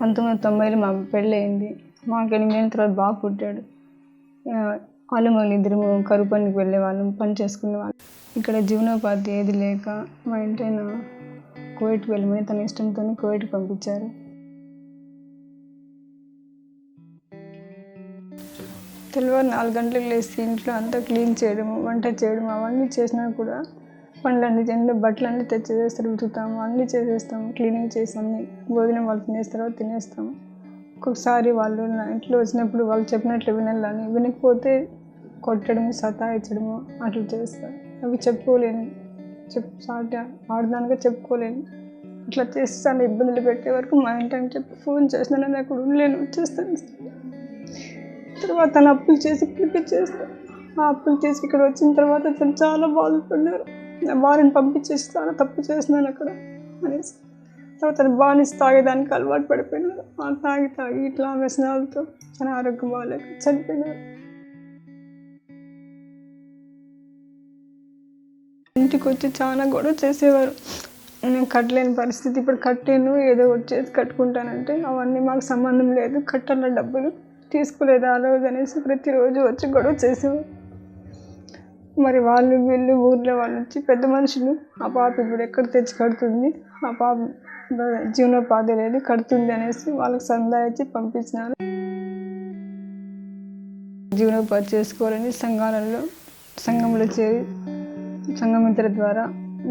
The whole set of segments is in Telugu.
1990లో మా పెళ్ళి అయింది. మాకు 8 ఏళ్ళ తర్వాత బాబు పుట్టాడు. వాళ్ళు మళ్ళీ ఇద్దరు కరువు పనికి వెళ్ళేవాళ్ళం, పని చేసుకునేవాళ్ళం. ఇక్కడ జీవనోపాధి ఏది లేక మా ఇంటాయన కువైట్కి వెళ్ళమని తన ఇష్టంతో కువైట్కి పంపించారు. తెల్లవారు 4 గంటలకు లేచి ఇంట్లో అంతా క్లీన్ చేయడము, వంట చేయడం అవన్నీ చేసినా కూడా పనులన్నీ చేయండి, బట్టలన్నీ తెచ్చేస్తారు, ఉతుకుతాము, అన్నీ చేసేస్తాము, క్లీనింగ్ చేసి అన్నీ భోజనం వాళ్ళు తినేస్తారో తినేస్తాము. ఒక్కొక్కసారి వాళ్ళు నా ఇంట్లో వచ్చినప్పుడు వాళ్ళు చెప్పినట్లు వినాలని, వినకపోతే కొట్టడము, సతాయించడము అట్లా చేస్తారు. అవి చెప్పుకోలేను, ఆడదానిగా చెప్పుకోలేను. అట్లా చేసి చాలా ఇబ్బందులు పెట్టే వరకు మా ఇంటికి చెప్పి ఫోన్ చేసినా నేను అక్కడ ఉండలేను, వచ్చేస్తాను. తర్వాత తను అప్పులు చేసి పిలిపించేస్తాను. ఆ అప్పులు చేసి ఇక్కడ వచ్చిన తర్వాత తను చాలా బాధపడ్డారు. నా భార్యను పంపించేసి చాలా తప్పు చేసినాను అక్కడ అనేసి. తర్వాత తను బానిస తాగేదానికి అలవాటు పడిపోయినారు. తాగి ఇట్లా వ్యసనాలతో చాలా ఆరోగ్యం బాగాలేక చనిపోయినారు. ఇంటికి వచ్చి చాలా గొడవ చేసేవారు. నేను కట్టలేని పరిస్థితి, ఇప్పుడు కట్టాను, ఏదో ఒకటి చేసి కట్టుకుంటానంటే అవన్నీ మాకు సంబంధం లేదు, కట్టాల డబ్బులు తీసుకోలేదు ఆ రోజు అనేసి ప్రతిరోజు వచ్చి గొడవ చేసేవారు. మరి వాళ్ళు వీళ్ళు ఊర్లో వాళ్ళు వచ్చి పెద్ద మనుషులు, ఆ పాప ఇప్పుడు ఎక్కడ తెచ్చి కడుతుంది, ఆ పాప జీవనోపాధి లేదు కడుతుంది అనేసి వాళ్ళకి సందా ఇచ్చి పంపించినారు. జీవనోపాధి చేసుకోవాలని సంఘంలో చేరి సంఘమిత్ర ద్వారా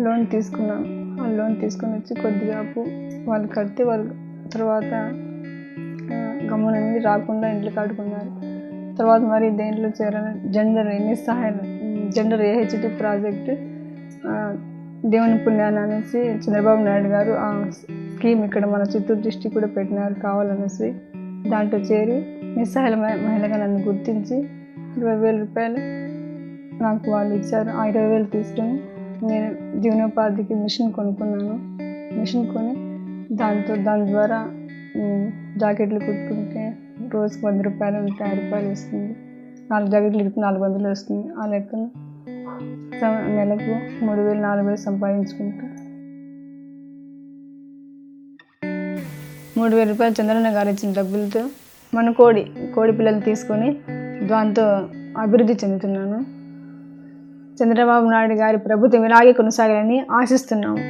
లోన్ తీసుకున్నాను. ఆ లోన్ తీసుకొని వచ్చి కొద్దిగా అప్పు వాళ్ళు కడితే వాళ్ళు తర్వాత గమ్మునన్నీ రాకుండా ఇంట్లో కట్టుకున్నారు. తర్వాత మరి దేంట్లో చేరాలని జెండర్ AHT ప్రాజెక్టు దేవుని పుణ్యాన్ని అనేసి చంద్రబాబు నాయుడు గారు ఆ స్కీమ్ ఇక్కడ మన చిత్తూరు డిస్ట్రిక్ట్ కూడా పెట్టినారు కావాలనేసి. దాంట్లో చేరి నిస్సహాయ మహిళగా నన్ను గుర్తించి 20,000 రూపాయలు నాకు వాళ్ళు ఇచ్చారు. ఆ 20,000 తీసుకొని నేను జీవనోపాధికి మిషన్ కొనుక్కున్నాను. మిషన్ కొని దాని ద్వారా జాకెట్లు కుట్టుకుంటే రోజుకు 100 రూపాయలు ఉంటే 5 రూపాయలు వస్తుంది. 4 జాకెట్లు కుట్టి 400 వస్తుంది. ఆ లెక్కన నెలకు 3,000 4,000 సంపాదించుకుంటా 3,000 రూపాయలు చంద్రన్న గారు ఇచ్చిన డబ్బులతో మన కోడి పిల్లలు తీసుకొని దాంతో అభివృద్ధి చెందుతున్నాను. చంద్రబాబు నాయుడు గారి ప్రభుత్వం ఇలాగే కొనసాగాలని ఆశిస్తున్నాము.